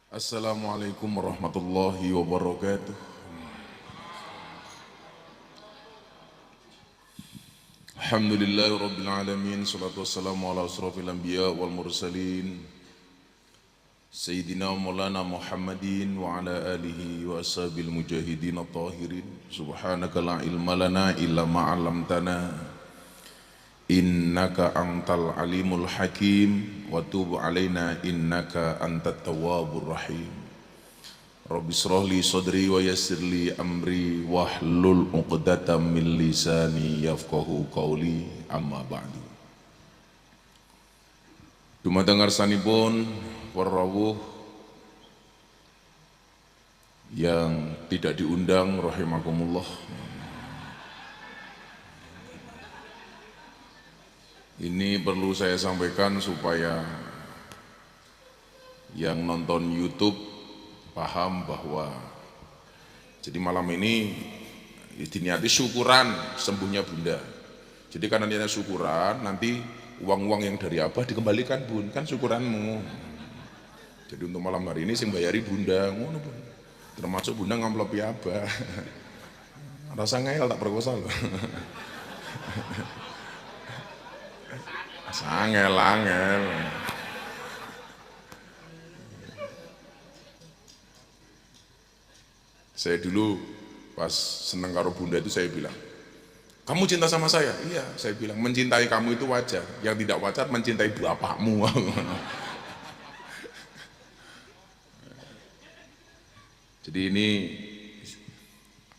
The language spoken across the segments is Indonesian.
Assalamualaikum warahmatullahi wabarakatuh. Alhamdulillahi rabbil alamin. Salatu wassalamu ala asrafil anbiya wal mursalin Sayyidina Maulana Muhammadin wa ala alihi wa ashabil mujahidin at-tahirin. Subhanaka la ilma lana illa ma 'allamtana innaka antal alimul hakim wa tub alaina innaka antat tawwabur rahim. Rabbi shrah li sadri wa yassir li amri wahlul 'uqdatam min lisani yafqahu qawli, amma ba'du. Dumateng ngarsanipun para rawuh yang tidak diundang rahimakumullah. Ini perlu saya sampaikan supaya yang nonton YouTube paham bahwa jadi malam ini diniati syukuran sembuhnya Bunda. Jadi karena niatnya syukuran, nanti uang-uang yang dari Abah dikembalikan Bun, kan syukuranmu. Jadi untuk malam hari ini sing bayari Bunda, ngono Bun. Termasuk Bunda ngamplopi Abah. Rasa ngeyel tak perkosa loh. Angel. Saya dulu pas seneng karo Bunda itu saya bilang, kamu cinta sama saya? Iya, saya bilang mencintai kamu itu wajar. Yang tidak wajar mencintai bapakmu. Jadi ini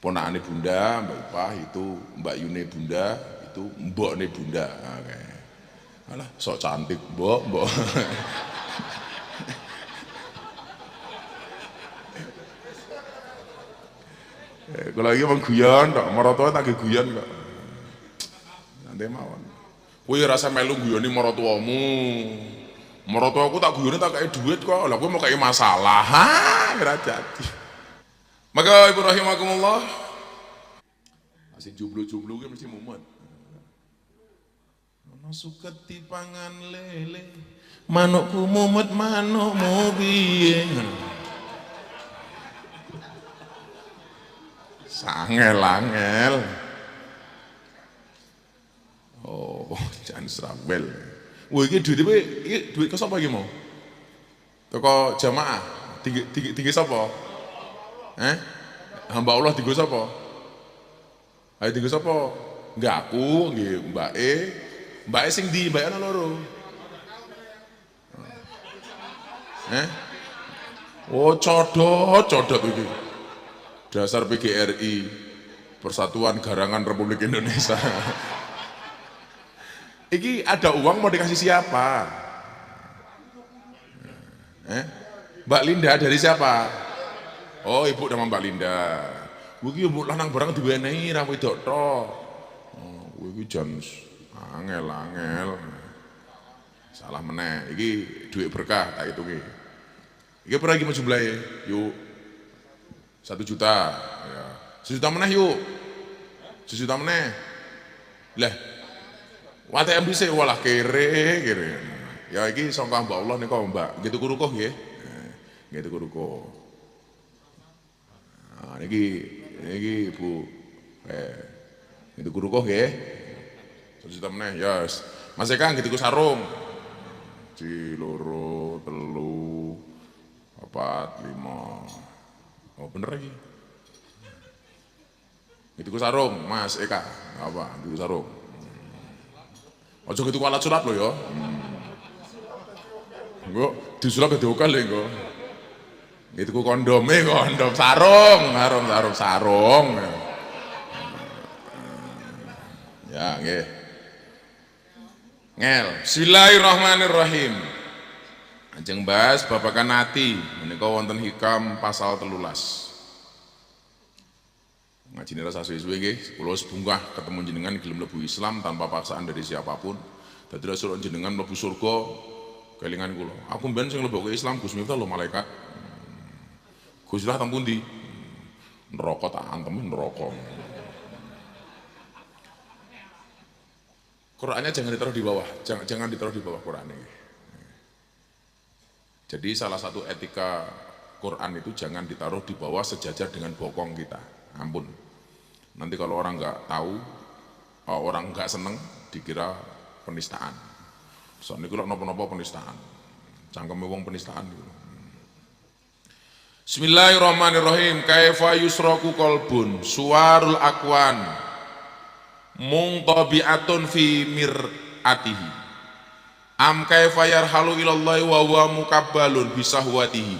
ponakane Bunda, Mbak Ipah itu Mbak Yune Bunda, itu mbokne Bunda. Oke. Alah, sok cantik, mbok. Kalau lagi emang guyon, tak marotoa tak guyon kok. Nanti mawon. Kowe rasa melu guyoni marotuamu. Marotuaku tak guyoni tak kayak duit kok. Lah kowe mau kayak masalah. Ha, ora jadi. Maka Ibu rahimakumullah, masih jomblo-jomblo ki mesti mumet. Ono suket tipangan lele. Manukku mumet manukmu piye? Angel. Oh, jangan serabel. Wah, ini duit ke siapa iki mau? Toko jamaah, tinggi siapa? Hamba Allah tinggi siapa? Ayo tinggi siapa? Enggak aku, Mbak E sing di, Mbak E ana loro. Oh, codot iki. Dasar PGRI, Persatuan Garangan Republik Indonesia. Iki ada uang mau dikasih siapa? Mbak Linda dari siapa? Oh, ibu nama Mbak Linda. Iki ibu lanang barang diwenehi ra wedok tok. Oh, iki jan angel. Salah meneh. Iki duit berkah tak hitungi. Iki berapa iki jumlahe? Yuk. 1 juta, ya. 1 juta meneh yuk. 1 juta meneh. Lah, WTM bisa walah kere. Ya iki sangka Mbak Allah nika Mbak. Gitu kurukuh nggih. Gitu kurukuh. Nah, niki Ibu gitu kurukuh nggih. 1 juta meneh, ya. Mas Eka gitu sarung. Ci loro, telu, 4, 5. Oh bener lagi. Itu sarung, Mas Eka. Apa? Itu sarung. Ojo gitu alat sulap lo ya. Engko disulap dadi okal lho engko. Itu kondom sarung. Ya, nggih. Ngel. Bismillahirrahmanirrahim. Ajeng bahas babakan ati menika wonten hikam pasal 13. Ngajine rasa suwe-suwe nggih, kula sebungkah ketemu jenengan gelem mlebu Islam tanpa paksaan dari siapapun. Dadi suruh jenengan mlebu surga kelingan kula. Aku mben sing mlebu ke Islam Gus Miftah lho malaikat. Gus lah teng pundi? Neraka tak antemin neraka. Qurannya jangan ditaruh di bawah, jangan ditaruh di bawah Qurannya. Jadi salah satu etika Quran itu jangan ditaruh di bawah sejajar dengan bokong kita. Ampun. Nanti kalau orang nggak tahu, orang nggak seneng, dikira penistaan. Soalnya kalau nopo-nopo penistaan. Cangkeme wong penistaan gitu. Bismillahirrahmanirrahim. Kaifa yusraku qalbun suwarul akwan mungtabi'atun fi mir'atihi am kaifa yarhalu ilallahi wa huwa mukabbalun bisahwatihi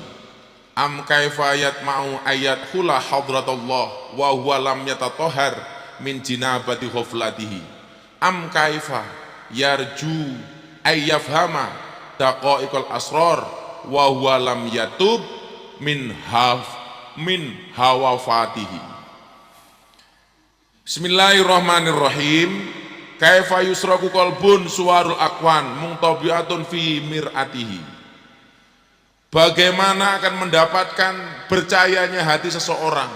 am kaifa yatma'u ayat hula hadratullah wa huwa lam yatatahhar min jinabati ghaflatihi am kaifa yarju ayyafhama daqaiqal asrar wa huwa lam yatub min hawafatihi. Bismillahirrahmanirrahim. Kaifa yusraku qalbun suwarul akwan mungtabi'atun fi mir'atihi. Bagaimana akan mendapatkan percayanya hati seseorang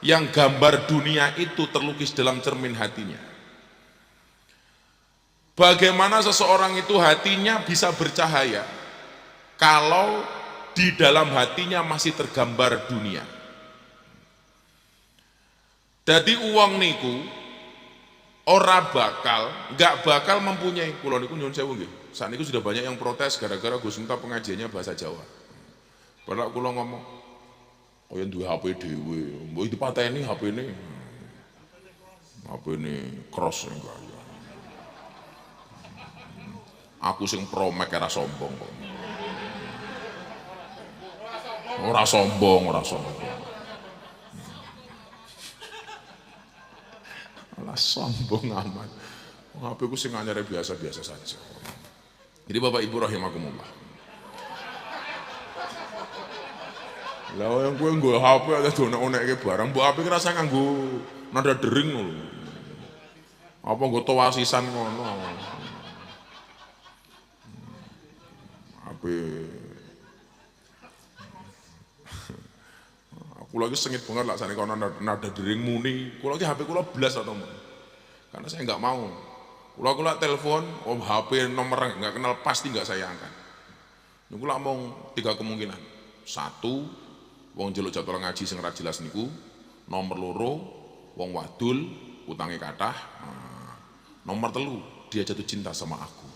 yang gambar dunia itu terlukis dalam cermin hatinya. Bagaimana seseorang itu hatinya bisa bercahaya kalau di dalam hatinya masih tergambar dunia. Jadi uang niku nggak bakal mempunyai. Kula niku nyuwun sewu nggih. Saat niku sudah banyak yang protes gara-gara Gus Miftah pengajiannya bahasa Jawa. Padahal kula ngomong, kaya duwe HP dhewe, mbok dipateni HP-ne. HP-ne cross enggak ya. Aku sing Pro Max era sombong kok. Ora sombong. Alah sombong amat. HP ku sing anyare biasa-biasa saja. Jadi Bapak Ibu rahimakumullah. Lah yang kowe nggo HP ada donek-onekke barang, mbok HP ki rasa nganggo nada dering lho. Apa nggo towasisan ngono. HP kula iki sengit banget lah sane kono nada dering muni. Kula iki HP kula blas atau mun. Karena saya enggak mau. Kula telepon, HP nomor enggak kenal pasti enggak saya angkat. Niku lak mung 3 kemungkinan. 1, wong njeluk jadwal ngaji sing ora jelas niku. Nomor 2, wong wadul, utange kathah. Nomor 3, dia jatuh cinta sama aku.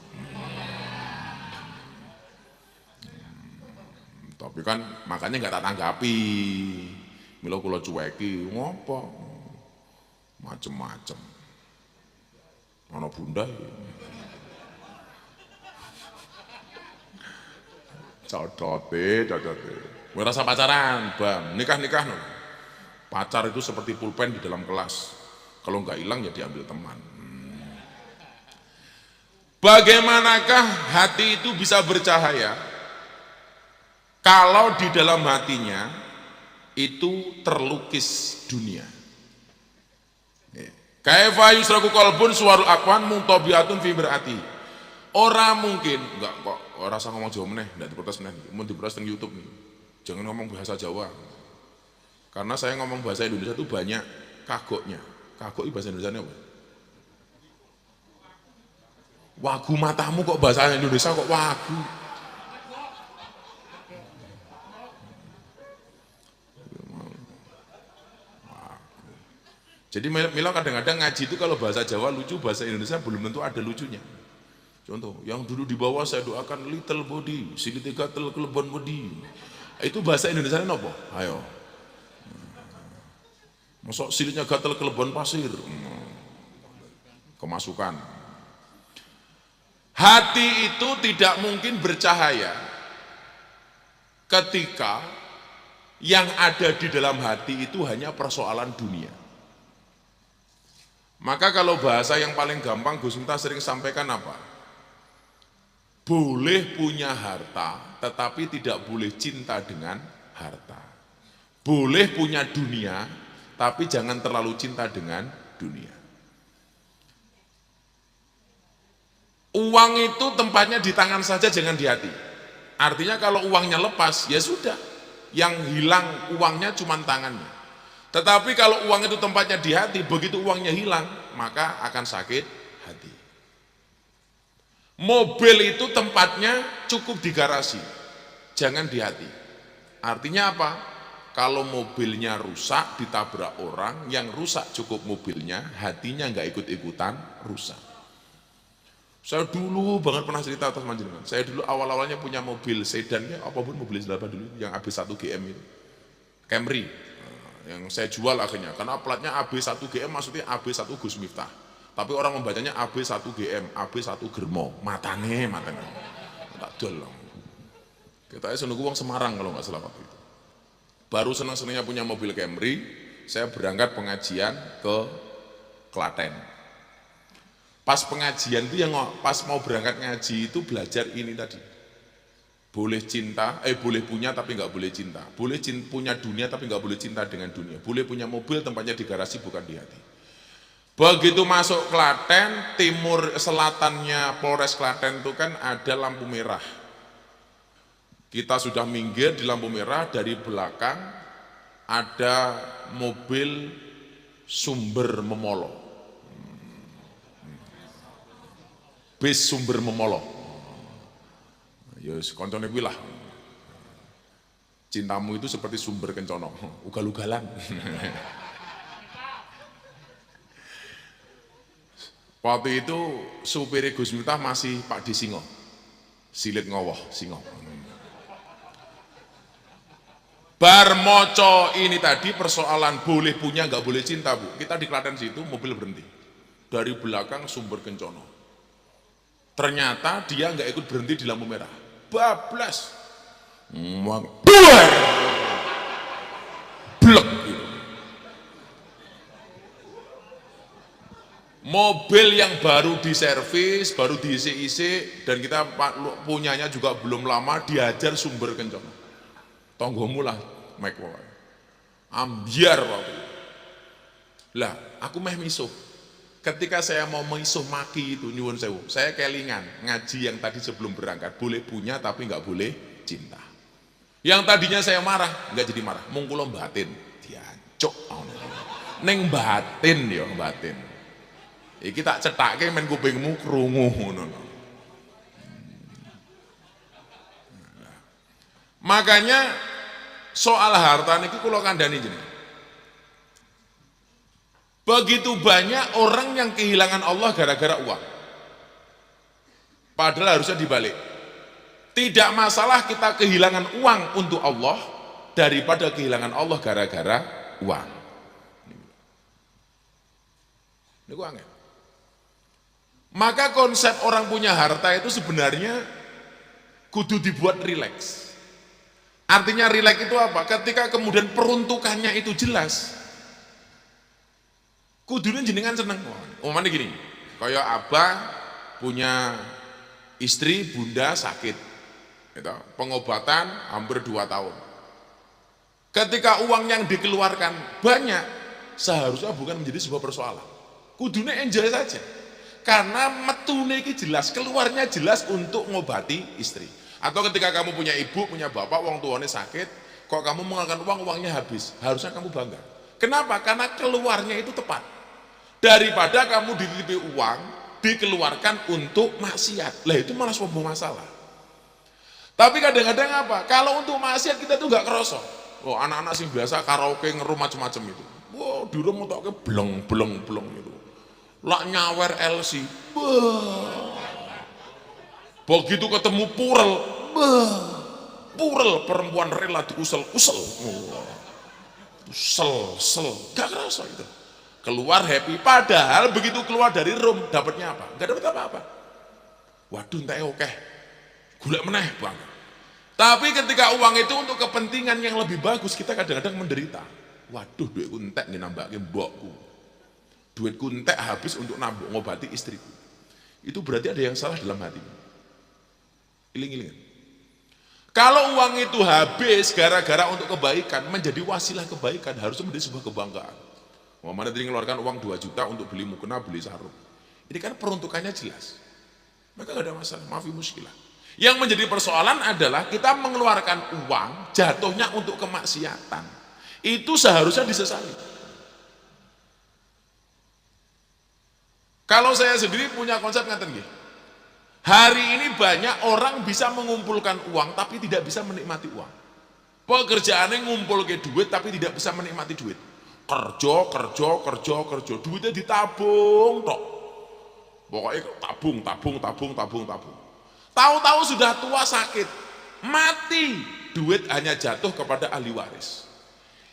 Tapi kan makanya nggak tak tanggapi. Mila kula cueki, ngopo? Macem-macem. Ana bunda. Cocote. Kowe rasa pacaran, Bang. Nikah no. Pacar itu seperti pulpen di dalam kelas. Kalau nggak hilang ya diambil teman. Bagaimanakah hati itu bisa bercahaya kalau di dalam hatinya itu terlukis dunia? Kaifa yusraku qalbun suwarul akwan mungtabi'atun fi mir'ati. Ora mungkin, enggak kok, ora usah ngomong Jawa meneh, ndak diprotes meneh. Mun diprotes teng YouTube nih. Jangan ngomong bahasa Jawa. Karena saya ngomong bahasa Indonesia itu banyak kagoknya. Kagok itu bahasa Indonesia apa? Wagu matamu kok bahasa Indonesia kok wagu. Jadi Mila kadang-kadang ngaji itu kalau bahasa Jawa lucu, bahasa Indonesia belum tentu ada lucunya. Contoh, yang duduk di bawah saya doakan little body, silite gatel kelebon body. Itu bahasa Indonesia apa? Ayo. Masuk silitnya gatel kelebon pasir. Kemasukan. Hati itu tidak mungkin bercahaya ketika yang ada di dalam hati itu hanya persoalan dunia. Maka kalau bahasa yang paling gampang Gus Miftah sering sampaikan apa? Boleh punya harta, tetapi tidak boleh cinta dengan harta. Boleh punya dunia, tapi jangan terlalu cinta dengan dunia. Uang itu tempatnya di tangan saja, jangan di hati. Artinya kalau uangnya lepas, ya sudah. Yang hilang uangnya cuma tangannya. Tetapi kalau uang itu tempatnya di hati, begitu uangnya hilang, maka akan sakit hati. Mobil itu tempatnya cukup di garasi, jangan di hati. Artinya apa? Kalau mobilnya rusak ditabrak orang, yang rusak cukup mobilnya, hatinya nggak ikut-ikutan rusak. Saya dulu banget pernah cerita atas panjenengan. Saya dulu awal-awalnya punya mobil sedan, ya apapun mobil berapa dulu, yang AB1 GM itu, Camry, yang saya jual akhirnya, karena platnya AB1 GM maksudnya AB1 Gus Miftah. Tapi orang membacanya AB1 GM, AB1 Germo, matane. Tak dol. Kita seneng uang Semarang kalau nggak salah waktu itu. Baru senang-senangnya punya mobil Camry, saya berangkat pengajian ke Klaten. Pas pengajian itu pas mau berangkat ngaji itu belajar ini tadi. Boleh cinta, boleh punya tapi nggak boleh cinta. Boleh punya dunia tapi nggak boleh cinta dengan dunia. Boleh punya mobil tempatnya di garasi bukan di hati. Begitu masuk Klaten, timur selatannya Polres Klaten itu kan ada lampu merah. Kita sudah minggir di lampu merah, dari belakang ada mobil sumber memolo. Bis sumber memolo. Ya koncone kuwi lah. Cintamu itu seperti sumber kencono, ugal-ugalan. Waktu itu supir Gus Miftah masih Pak Disingo, silit ngowoh singo. Bar moco ini tadi persoalan boleh punya nggak boleh cinta bu. Kita di Klaten situ mobil berhenti dari belakang sumber kencono. Ternyata dia nggak ikut berhenti di lampu merah. Bablas, blek gitu. Mobil yang baru diservis, baru diisi-isi, dan kita punyanya juga belum lama dihajar sumber kencono. Tonggomu lah, Mike Wawan. Ambiar waktu itu. Lah, aku meh misuh. Ketika saya mau misuh maki itu, nyuwun sewu, saya kelingan ngaji yang tadi sebelum berangkat, boleh punya tapi nggak boleh cinta. Yang tadinya saya marah, nggak jadi marah, mung kula batin, diancuk. Neng batin ya, batin. Iki tak cethake men kupingmu krungu ngono. Makanya soal harta niki kula kandhani jenengan. Begitu banyak orang yang kehilangan Allah gara-gara uang. Padahal harusnya dibalik. Tidak masalah kita kehilangan uang untuk Allah daripada kehilangan Allah gara-gara uang. Niku angel. Maka konsep orang punya harta itu sebenarnya kudu dibuat rileks. Artinya rileks itu apa? Ketika kemudian peruntukannya itu jelas, kudunya jenengan seneng. Umpamanya gini, kayak abah punya istri, bunda sakit, gitu, pengobatan hampir 2 tahun. Ketika uang yang dikeluarkan banyak, seharusnya bukan menjadi sebuah persoalan. Kudunya enjoy saja, karena metune ini jelas, keluarnya jelas untuk ngobati istri. Atau ketika kamu punya ibu, punya bapak, uang tuanya sakit, kok kamu mengeluarkan uang, uangnya habis, harusnya kamu bangga. Kenapa? Karena keluarnya itu tepat. Daripada kamu dititipi uang, dikeluarkan untuk maksiat. Lah itu malah sebuah masalah. Tapi kadang-kadang apa? Kalau untuk maksiat kita tuh nggak kerasa. Oh, anak-anak sih biasa karaoke ngerum macam-macam itu. Wow, di rumah toknya beleng itu. Lak nyawer LC. Begitu ketemu purel, perempuan rela diusel-usel. Sel, gak kerasa itu. Keluar happy, padahal begitu keluar dari room dapatnya apa? Gak dapat apa-apa. Waduh, entek oke. Golek meneh, Bang. Tapi ketika uang itu untuk kepentingan yang lebih bagus, kita kadang-kadang menderita. Waduh, duitku entek nih nambahke mbokku. Duitku entek habis untuk nambah ngobati istriku. Itu berarti ada yang salah dalam hatimu. Iling-ilingan. Kalau uang itu habis gara-gara untuk kebaikan, menjadi wasilah kebaikan, harusnya menjadi sebuah kebanggaan. Mana tadi ngeluarkan uang 2 juta untuk beli mukena, beli sarung. Ini kan peruntukannya jelas. Maka gak ada masalah, maafi muskilah. Yang menjadi persoalan adalah kita mengeluarkan uang jatuhnya untuk kemaksiatan. Itu seharusnya disesali. Kalau saya sendiri punya konsep ngaten nggih. Hari ini banyak orang bisa mengumpulkan uang tapi tidak bisa menikmati uang. Pekerjaannya ngumpul ke duit tapi tidak bisa menikmati duit. Kerja, duitnya ditabung tok. Pokoknya tabung. Tahu-tahu sudah tua sakit, mati, duit hanya jatuh kepada ahli waris.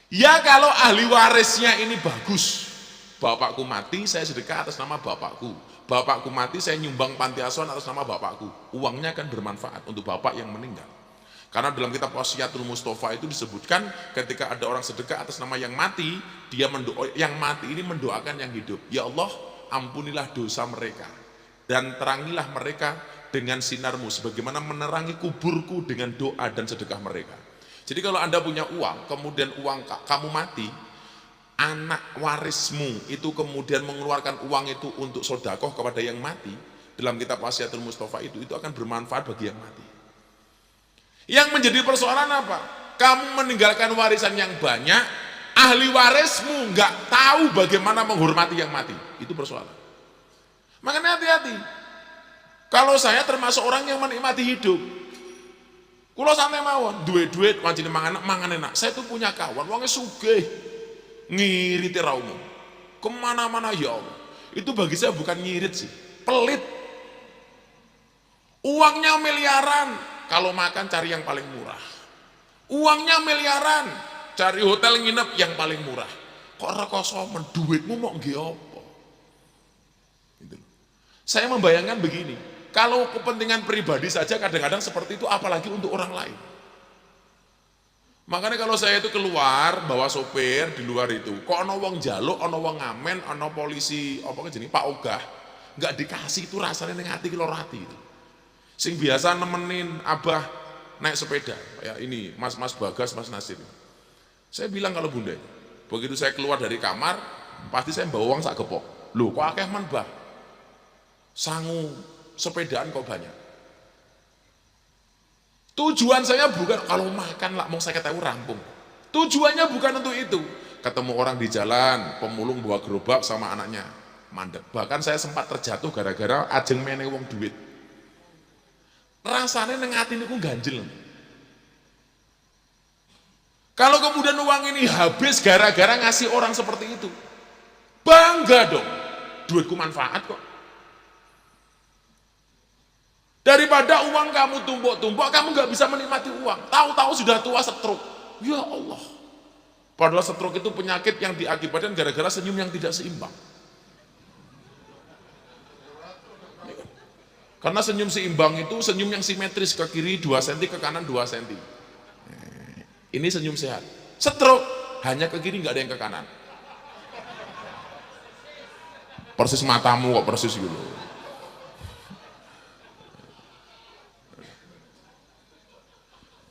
Ya kalau ahli warisnya ini bagus, bapakku mati saya sedekah atas nama bapakku, bapakku mati saya nyumbang panti asuhan atas nama bapakku, uangnya akan bermanfaat untuk bapak yang meninggal. Karena dalam kitab Wasiatul Mustafa itu disebutkan ketika ada orang sedekah atas nama yang mati, yang mati ini mendoakan yang hidup, ya Allah ampunilah dosa mereka dan terangilah mereka dengan sinarmu sebagaimana menerangi kuburku dengan doa dan sedekah mereka. Jadi kalau Anda punya uang, kemudian kamu mati, anak warismu itu kemudian mengeluarkan uang itu untuk sedekah kepada yang mati, dalam kitab Wasiatul Mustafa itu akan bermanfaat bagi yang mati. Yang menjadi persoalan apa? Kamu meninggalkan warisan yang banyak, ahli warismu nggak tahu bagaimana menghormati yang mati. Itu persoalan. Makanya hati-hati. Kalau saya termasuk orang yang menikmati hidup, kulo santai mawon, duit wancine mangan enak. Saya tuh punya kawan, wongnya sugih, ngiriti ra umum. Kemana-mana ya Allah. Itu bagi saya bukan ngirit sih, pelit. Uangnya miliaran, kalau makan cari yang paling murah. Uangnya miliaran, cari hotel nginep yang paling murah. Kok rekoso duitmu mau nggih apa? Gitu. Saya membayangkan begini, kalau kepentingan pribadi saja kadang-kadang seperti itu, apalagi untuk orang lain. Makanya kalau saya itu keluar bawa sopir di luar itu, kok ono wong jaluk, ono wong ngamen, ono polisi apa jenenge Pak Ogah, nggak dikasih, itu rasanya ning ati ki loro ati itu. Sing biasa nemenin abah naik sepeda, kayak ini Mas Bagas, Mas Nasir. Saya bilang kalau bunda, begitu saya keluar dari kamar, pasti saya bawa uang sak gepok. Loh kok akeh man bah? Sangu sepedaan kok banyak. Tujuan saya bukan kalau makan lah mau saya ketahui rampung. Tujuannya bukan untuk itu. Ketemu orang di jalan, pemulung bawa gerobak sama anaknya mandek. Bahkan saya sempat terjatuh gara-gara ajeng mene wong duit. Rasanya neng hati niku ganjel. Kalau kemudian uang ini habis gara-gara ngasih orang seperti itu, bangga dong, duitku manfaat kok. Daripada uang kamu tumpuk-tumpuk, kamu nggak bisa menikmati uang. Tahu-tahu sudah tua stroke. Ya Allah. Padahal stroke itu penyakit yang diakibatkan gara-gara senyum yang tidak seimbang. Karena senyum seimbang itu senyum yang simetris, ke kiri 2 cm, ke kanan 2 cm. Ini senyum sehat. Stroke hanya ke kiri, nggak ada yang ke kanan. Persis matamu kok persis gitu.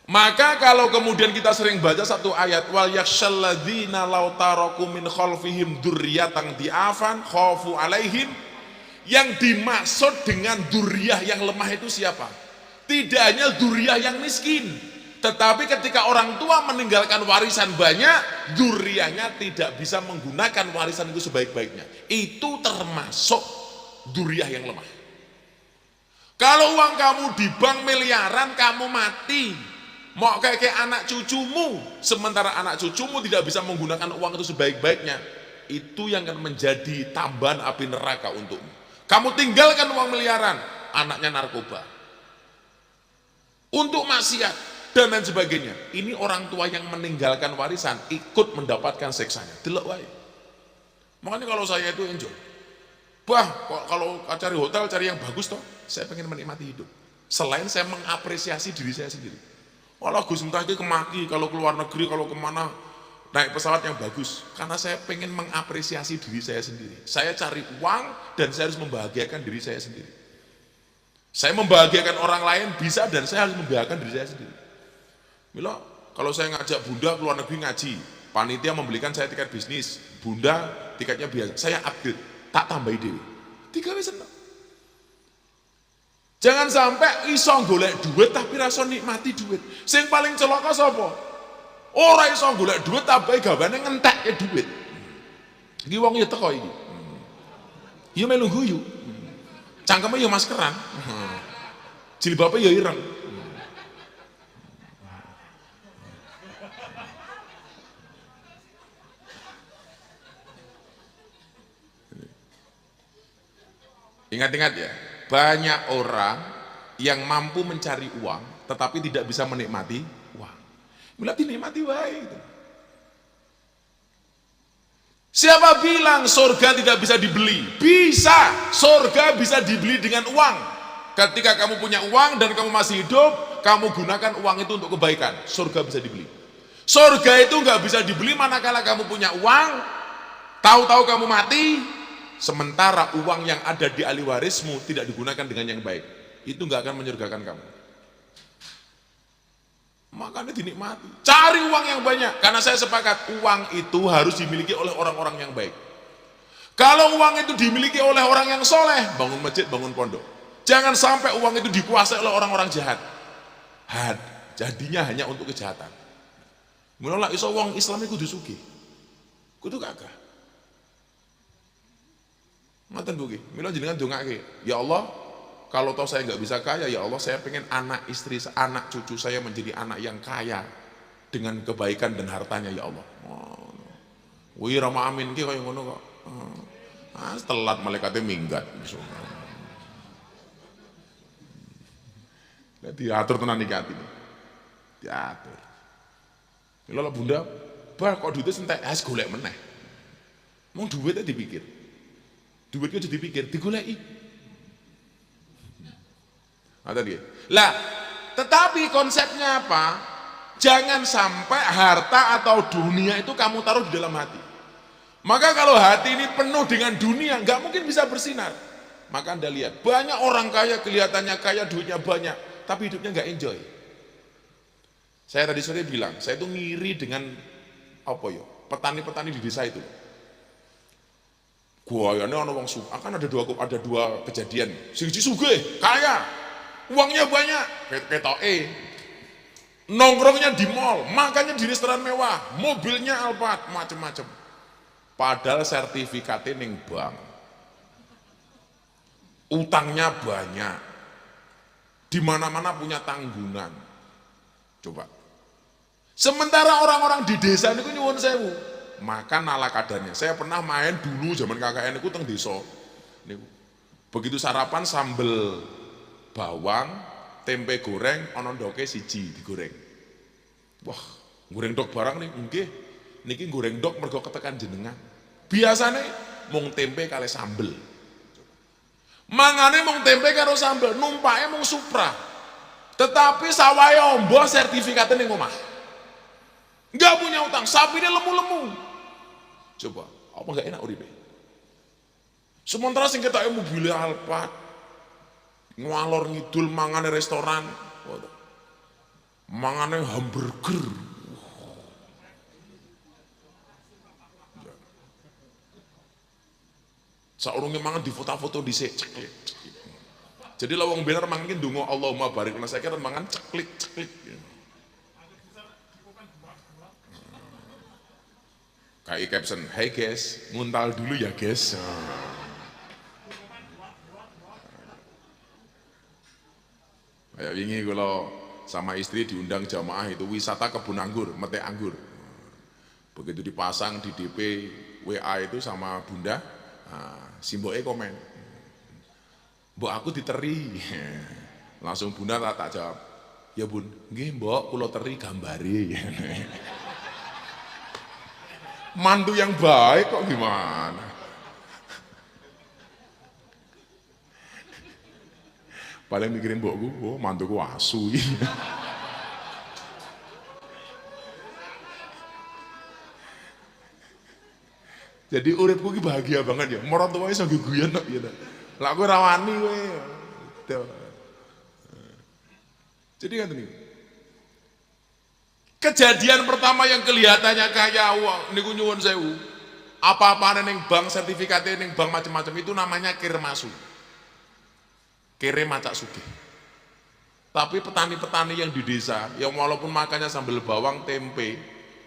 Maka kalau kemudian kita sering baca satu ayat, wal yakhshalladzina law taraku min khalfihim dzurriyyatan di'afan khafu alaihim, yang dimaksud dengan dzurriyah yang lemah itu siapa? Tidak hanya dzurriyah yang miskin, tetapi ketika orang tua meninggalkan warisan banyak, dzurriyahnya tidak bisa menggunakan warisan itu sebaik-baiknya. Itu termasuk dzurriyah yang lemah. Kalau uang kamu di bank miliaran, kamu mati, mau kayak anak cucumu, sementara anak cucumu tidak bisa menggunakan uang itu sebaik-baiknya, itu yang akan menjadi tambahan api neraka untukmu. Kamu tinggalkan uang miliaran, anaknya narkoba, untuk maksiat dan lain sebagainya. Ini orang tua yang meninggalkan warisan ikut mendapatkan seksanya. Delok wae. Makanya kalau saya itu enjoy. Bah, kalau cari hotel cari yang bagus toh. Saya pengen menikmati hidup. Selain saya mengapresiasi diri saya sendiri. Walau Gus entah itu kemaki, kalau keluar negeri, kalau kemana naik pesawat yang bagus, karena saya pengen mengapresiasi diri saya sendiri. Saya cari uang dan saya harus membahagiakan diri saya sendiri. Saya membahagiakan orang lain bisa, dan saya harus membahagiakan diri saya sendiri. Mila, kalau saya ngajak bunda keluar negeri ngaji, panitia membelikan saya tiket bisnis, bunda tiketnya biasa, saya upgrade, tak tambahi dewi, 3 wis seneng. Jangan sampai iso golek duit tapi rasa nikmati duit. Sing paling celaka sapa? Ora iso golek duit tapi gawane ngentekke duit. Iki wong ya teko iki. Ya melu guyu. Cangkeme ya maskeran. Jilbabe ya ireng. Ingat-ingat ya, banyak orang yang mampu mencari uang tetapi tidak bisa menikmati uang. Berarti nikmati wae gitu. Siapa bilang surga tidak bisa dibeli? Bisa, surga bisa dibeli dengan uang. Ketika kamu punya uang dan kamu masih hidup, kamu gunakan uang itu untuk kebaikan, surga bisa dibeli. Surga itu nggak bisa dibeli manakala kamu punya uang, tahu-tahu kamu mati, sementara uang yang ada di ahli warismu tidak digunakan dengan yang baik. Itu nggak akan menyurgakan kamu. Makanya dinikmati, cari uang yang banyak, karena saya sepakat uang itu harus dimiliki oleh orang-orang yang baik. Kalau uang itu dimiliki oleh orang yang soleh, bangun masjid, bangun pondok. Jangan sampai uang itu dikuasai oleh orang-orang jahat. Jadinya hanya untuk kejahatan. Menolak iso uang Islam itu kudu sugih, kudu gagah. Ngoten buki, mila jenengan dongake, ya Allah, kalau toh saya nggak bisa kaya, ya Allah saya pengen anak istri, anak cucu saya menjadi anak yang kaya dengan kebaikan dan hartanya ya Allah. Wih rama amin ki kaya ngono kok. Telat malaikatnya minggat. Diatur tenan iki atine. Diatur. Lha bunda, bah kok duitnya sentek, golek meneh. Mau duitnya dipikir. Duitnya jadi dipikir, digoleki. Lah, tetapi konsepnya apa? Jangan sampai harta atau dunia itu kamu taruh di dalam hati. Maka kalau hati ini penuh dengan dunia, nggak mungkin bisa bersinar. Maka Anda lihat, banyak orang kaya kelihatannya kaya, duitnya banyak, tapi hidupnya nggak enjoy. Saya tadi sore bilang, saya itu ngiri dengan apa ya? Petani-petani di desa itu. Guayane ana wong sugih, akan ada dua kejadian. Siji sugih, kaya, uangnya banyak, ketoke nongkrongnya di mall, makannya di restoran mewah, mobilnya Alphard, macem-macem. Padahal sertifikatnya ning bank, utangnya banyak, di mana-mana punya tanggungan. Coba. Sementara orang-orang di desa ini nyuwun sewu, makan ala kadarnya. Saya pernah main dulu zaman KKN itu teng desa. Begitu sarapan sambel bawang, tempe goreng, ana ndoke siji digoreng. Wah, goreng dok barang nih, nggih. Niki goreng dok mergo ketekan jenengan. Biasane mung tempe kali sambel. Mangane mung tempe karo sambel, numpake mung Supra. Tetapi sawahe ombo sertifikatnya ning omah. Enggak punya utang, sapinya lemu-lemu. Coba, apa enggak enak uripe? Sementara sing ketoke mobil Alphard, ngalor ngidul mangane restoran, mangane hamburger. Saurunge mangan di foto-foto dhisik ceklik. Jadi lawang bener mangan ki ndonga Allahumma barik lana saya kira mangan ceklik. Kayak caption, hey guys, nguntal dulu ya guys. Kayak wingi kalau sama istri diundang jamaah itu wisata kebun anggur, metek anggur. Begitu dipasang di DP WA itu sama bunda, si mboknya komen, mbok aku diteri. Langsung bunda tak jawab, ya bun, nggih mbok kula teri gambari. Mantu yang baik kok gimana? Paling mikirin mbokku, oh mantuku asu. Jadi uripku ki bahagia banget ya. Maratuwae iso guyon kok ya. Lah aku rawani kowe. Jadi kan ini. Kejadian pertama yang kelihatannya kaya uang niku nyuwun sewu. Apa-apane ning bank, sertifikatnya ning bank macam-macam itu namanya kirmasu. Kere macak sugih. Tapi petani-petani yang di desa yang walaupun makannya sambal bawang tempe,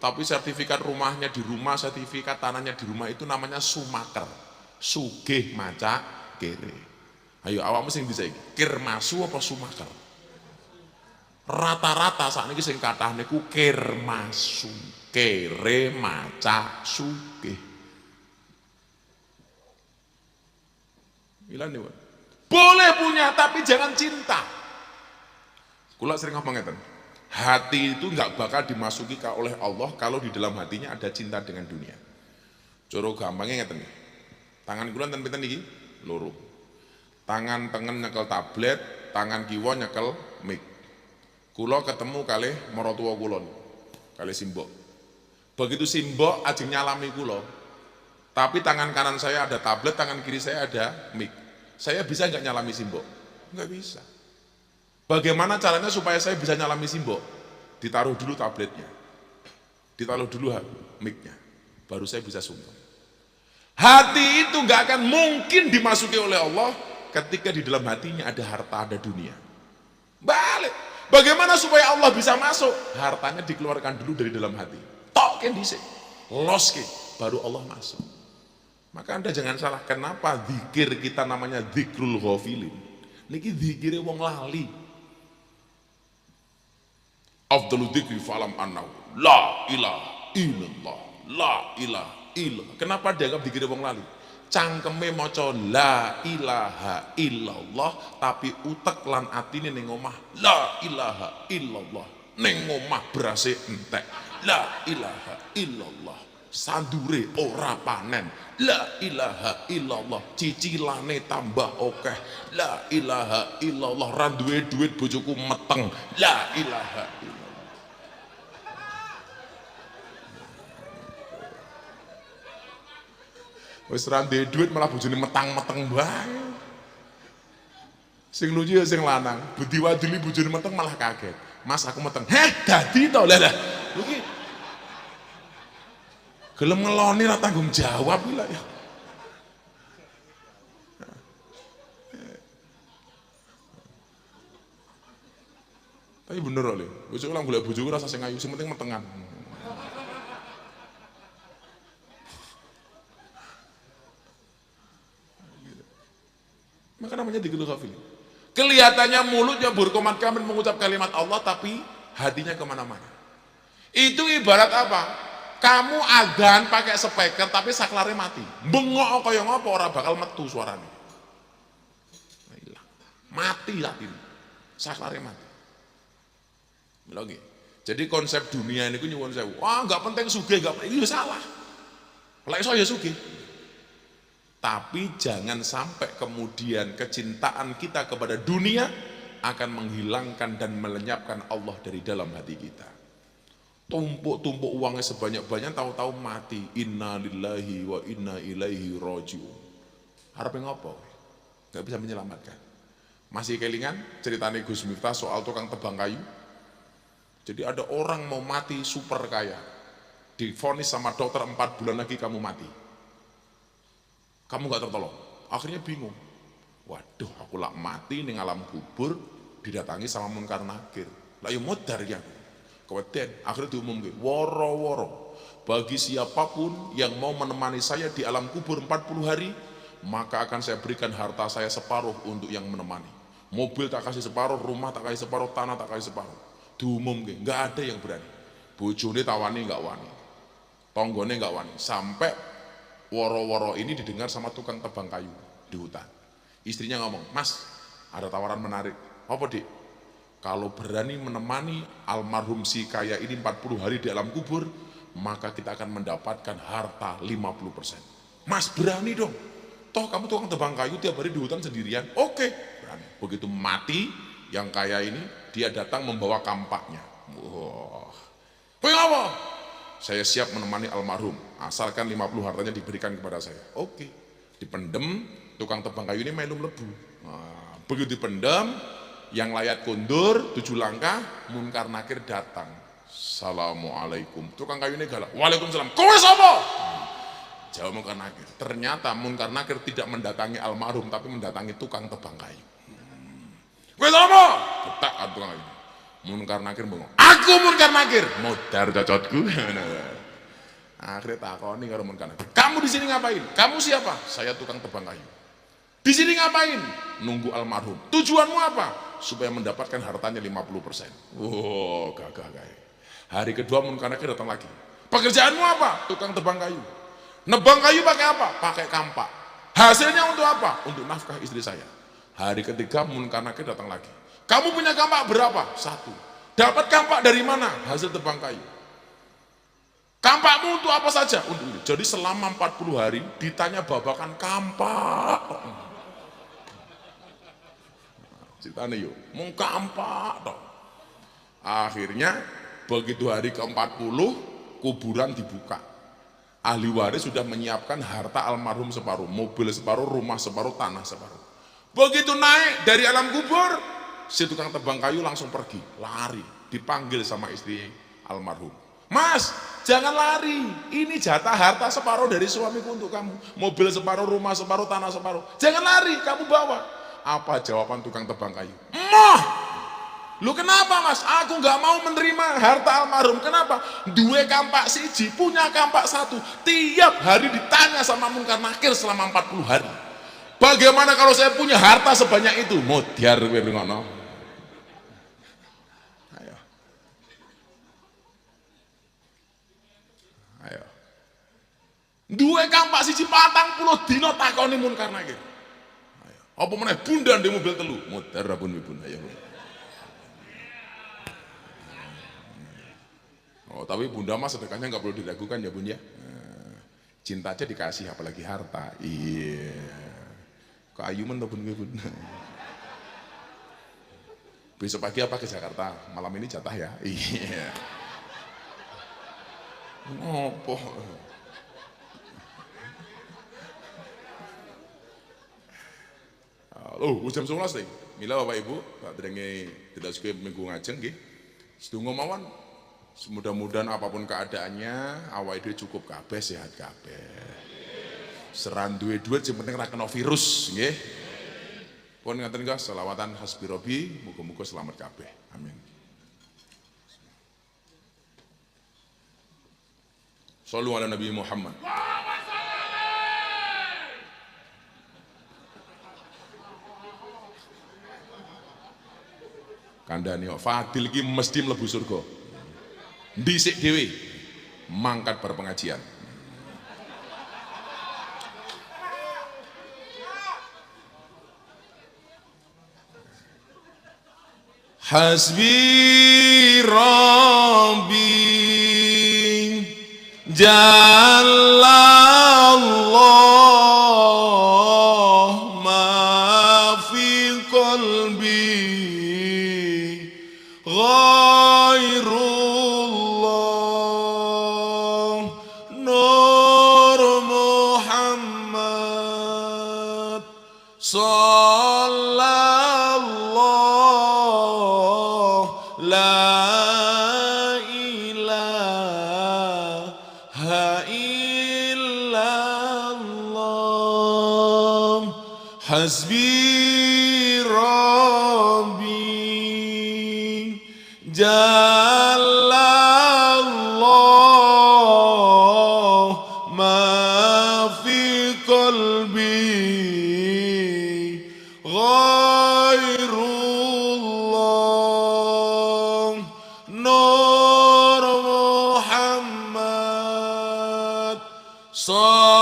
tapi sertifikat rumahnya di rumah, sertifikat tanahnya di rumah itu namanya sumaker. Sugih macak kere. Ayo awakmu sing bisa iki, kirmasu apa sumaker? Rata-rata saat ini sing kathah niku kirmasu, kere macak sugih. Ilan nih, Boleh punya, tapi jangan cinta. Kula sering ngomong ngeten. Hati itu nggak bakal dimasuki oleh Allah kalau di dalam hatinya ada cinta dengan dunia. Coro gampangnya ngeten. Tangan kula enten pinten iki? Loro. Tangan tengen nyekel tablet, tangan kiwa nyekel mic. Kula ketemu kalih maratuwa kula, kalih simbok. Begitu simbok ajeng nyalami kula. Tapi tangan kanan saya ada tablet, tangan kiri saya ada mic. Saya bisa nggak nyalami simbok? Nggak bisa. Bagaimana caranya supaya saya bisa nyalami simbok? Ditaruh dulu tabletnya, ditaruh dulu mic-nya, baru saya bisa sungkem. Hati itu nggak akan mungkin dimasuki oleh Allah ketika di dalam hatinya ada harta, ada dunia. Balik. Bagaimana supaya Allah bisa masuk? Hartanya dikeluarkan dulu dari dalam hati. Tok dhisik, loske, baru Allah masuk. Maka Anda jangan salah, kenapa zikir kita namanya zikrul ghafilin? Niki zikire wong lali. Afdalu dzikri falam annahu la ilaha illallah, la ilaha illallah. Kenapa dianggap zikire wong lali? Cangkeme maca la ilaha illallah tapi utek lan atine ning omah la ilaha illallah. Ning omah berase entek la ilaha illallah. Sandure ora panen la ilaha illallah, cicilane tambah okeh la ilaha illallah, ra duwe duit bojoku meteng la ilaha illallah. Wis ra duwe duit malah bojone metang-meteng bae. Sing lucu ya sing lanang, budi waduli bojone meteng malah kaget. Mas aku meteng. Heh, dadi to lha. Iki gelem ngeloni ra tanggung jawab iki lah ya. Tapi bener oleh, bojoku lang golek bojoku rasa sing ayu, sing penting metengan. Maka namanya digelul ghafil. Kelihatannya mulutnya berkomat kamit mengucap kalimat Allah, tapi hatinya kemana-mana. Itu ibarat apa? Kamu adzan pakai speaker tapi saklare mati. Bengok kaya ngapa ora bakal metu suarane. Mati hatimu. Saklare mati. Lagi. Jadi konsep dunia ini ku nyuwun sewu. Wah, enggak penting sugih, enggak penting. Itu salah. Lah iso ya sugih. Tapi jangan sampai kemudian kecintaan kita kepada dunia akan menghilangkan dan melenyapkan Allah dari dalam hati kita. Tumpuk-tumpuk uangnya sebanyak-banyak, tahu-tahu mati. Inna lillahi wa inna ilaihi rajiun. Harapnya ngapa? Gak bisa menyelamatkan. Masih kelingan ceritanya Gus Miftah soal tukang tebang kayu. Jadi ada orang mau mati super kaya, divonis sama dokter 4 bulan lagi kamu mati. Kamu gak tertolong. Akhirnya bingung. Waduh, aku lak mati ning alam kubur didatangi sama munkar nakir. Lah ya modar ya. Kemudian akhirnya diumumkan, woro-woro bagi siapapun yang mau menemani saya di alam kubur 40 hari, maka akan saya berikan harta saya separuh untuk yang menemani. Mobil tak kasih separuh, rumah tak kasih separuh, tanah tak kasih separuh. Diumumkan, nggak ada yang berani. Bojone tawani nggak wani, tonggone nggak wani. Sampai woro-woro ini didengar sama tukang tebang kayu di hutan. Istrinya ngomong, Mas, ada tawaran menarik. Apa dik? Kalau berani menemani almarhum si kaya ini 40 hari di alam kubur, maka kita akan mendapatkan harta 50%. Mas berani dong. Toh kamu tukang tebang kayu tiap hari di hutan sendirian. Oke, berani. Begitu mati yang kaya ini, dia datang membawa kampaknya. Wah. Apa? Saya siap menemani almarhum, asalkan 50 hartanya diberikan kepada saya. Oke. Dipendem, tukang tebang kayu ini melu mlebu. Nah, begitu dipendem, yang layat kundur 7 langkah, munkar nakir datang. Assalamualaikum. Tukang kayu ini galak. Waalaikumsalam. Kowe sapa? Jawab munkar nakir. Ternyata munkar nakir tidak mendatangi almarhum, tapi mendatangi tukang tebang kayu. Kowe sapa? Cetak tukang kayu. Munkar nakir bengok. Aku munkar nakir. Modar cocotku. Akhirnya takoni karo munkar nakir. Kamu di sini ngapain? Kamu siapa? Saya tukang tebang kayu. Di sini ngapain? Nunggu almarhum. Tujuanmu apa? Supaya mendapatkan hartanya 50%. Wow, gagah guys. Hari kedua munkar nakir datang lagi. Pekerjaanmu apa? Tukang tebang kayu. Nebang kayu pakai apa? Pakai kampak. Hasilnya untuk apa? Untuk nafkah istri saya. Hari ketiga Munkar Nakir datang lagi. Kamu punya kampak berapa? 1. Dapat kampak dari mana? Hasil tebang kayu. Kampakmu untuk apa saja? Untuk ini. Jadi selama 40 hari ditanya babakan kampak. Ceritanya yuk, mau kampak toh. Akhirnya begitu hari ke-40 kuburan dibuka. Ahli waris sudah menyiapkan harta almarhum separuh, mobil separuh, rumah separuh, tanah separuh. Begitu naik dari alam kubur, si tukang tebang kayu langsung pergi, lari, dipanggil sama istri almarhum. Mas, jangan lari, ini jatah harta separuh dari suamiku untuk kamu. Mobil separuh, rumah separuh, tanah separuh. Jangan lari, kamu bawa. Apa jawaban tukang tebang kayu? Mah! Lu kenapa mas? Aku nggak mau menerima harta almarhum. Kenapa? Dua kampak siji, punya kampak 1. Tiap hari ditanya sama Munkar Nakir selama 40 hari. Bagaimana kalau saya punya harta sebanyak itu? Modiar ngono. Ayo. Ayo. Dua kampak siji 40 dino takoni Munkar Nakir. Ayo. Apa meneh bunda di mobil telu? Modiar pun ibu. Ayo. Oh, tapi bunda mah sedekahnya nggak perlu diragukan ya bun ya. Cinta aja dikasih apalagi harta. Iya. Kayu men bun gue bun. Besok pagi apa ke Jakarta? Malam ini jatah ya. Iya. Ngopo. Oh, jam 11 nih. Mila Bapak Ibu, tak terdengi tidak suka minggu ngajeng nggih. Sedonga mawon. Mudah-mudahan apapun keadaannya awake dhewe cukup kabeh, sehat kabeh. Seran duwe-duwe sing penting ra kena virus nggih. Pun ngaten guys, selawatan hasbi robi, muga-muga selamat kabeh. Amin. Shallu ala Nabi Muhammad. Kandhane Fadil iki mesti mlebu surga. Dhisik dhewe mangkat bar pengajian. Hasbi Rabbi Jalla Allah ma fi qalbi ghairullah Nur Muhammad sallallahu la ilaha illallah hasbi rabbi jalla Allah ma fi qalbi ghairullah Nur Muhammad sallallahu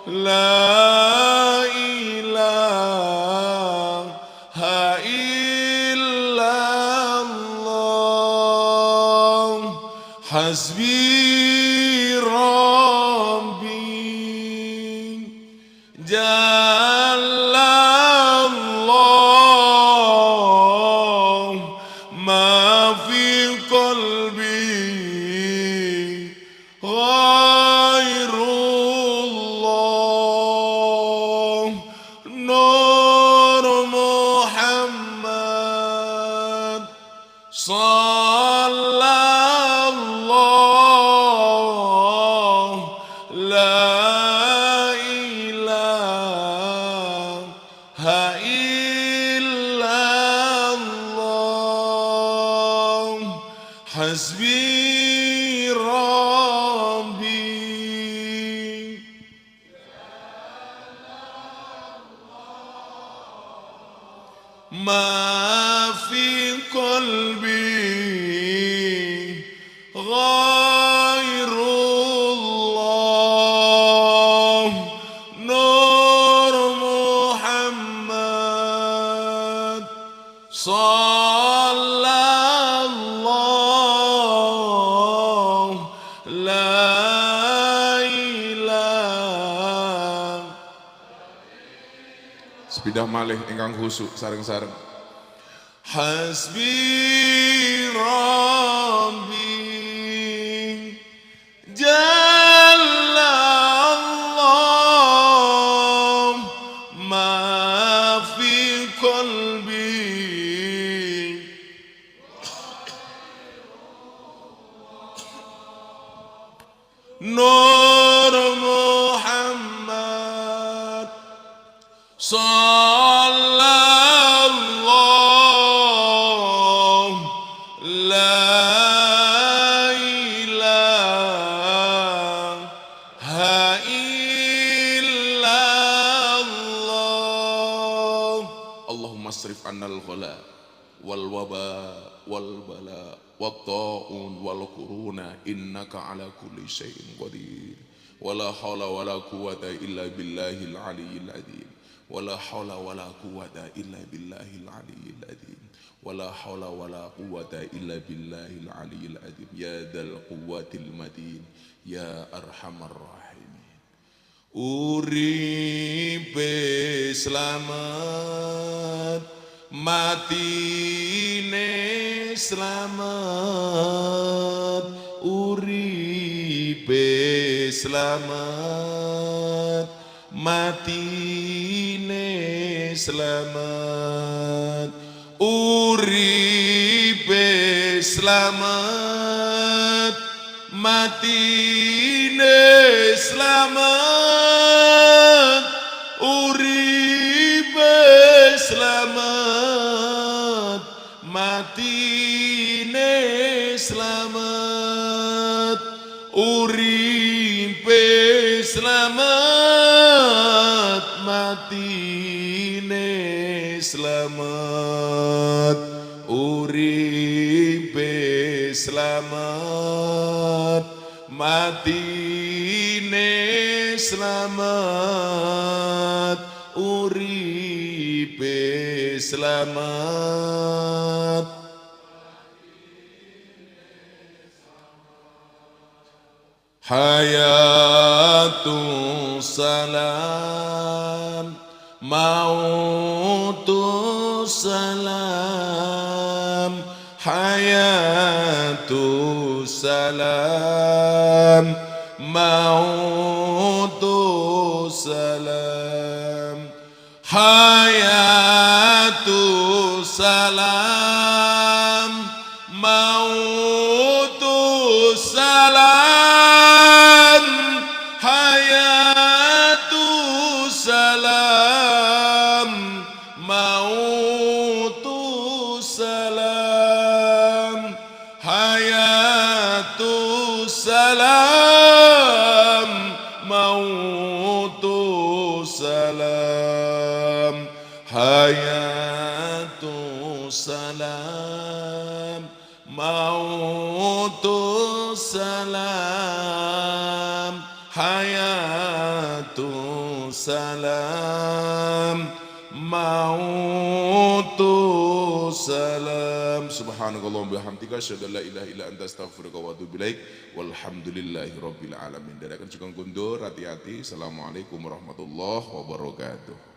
la ilaha illallah hasbi rabbi jalla Allah ma fi qalbi ghairullah Nur Muhammad sallallahu la ilaha illallah hasbi rabbi ma fi qalbi ghairullah Sallallahu la ilaha. Sepidah malih ingkang khusuk sareng-sareng. Hasbi Rabbi Jalla Allah ma fi qalbi. Nur Muhammad Sallallahu la ilaha illallah. Allahumma asrif annal ghala wal waba wal bala wat ta'un wal quruna innaka ala kulli syai'in qadir. Wala haula wala quwwata illa billahil aliyyil azim. ولا حول ولا قوة إلا بالله العلي العظيم. ولا حول ولا قوة إلا بالله العلي العظيم. يا ذا القوة المتين يا أرحم الراحمين. Uripe selamat, matine selamat. Uripe selamat, matine selamat. Uripe selamat, matine selamat. Uripe selamat, matine selamat. Uripe selamat, matine selamat. Uripe selamat, matine selamat. Uripe selamat. Hayatu salam, mautu salam. Hayatu salam, mautu salam. Hayatu salam, mautu salam. Hayatu salam, mautu salam. Hayatu salam, mautu salam. Hayatu salam, mautu salam. Hayatu salam, mautu salam. Subhanakallahumma bihamdika asyhadu an la ilaha illa anta astaghfiruka wa atubu ilaik. Walhamdulillahi rabbil alamin. Dherekaken sugeng kundur, hati-hati. Assalamualaikum warahmatullahi wabarakatuh.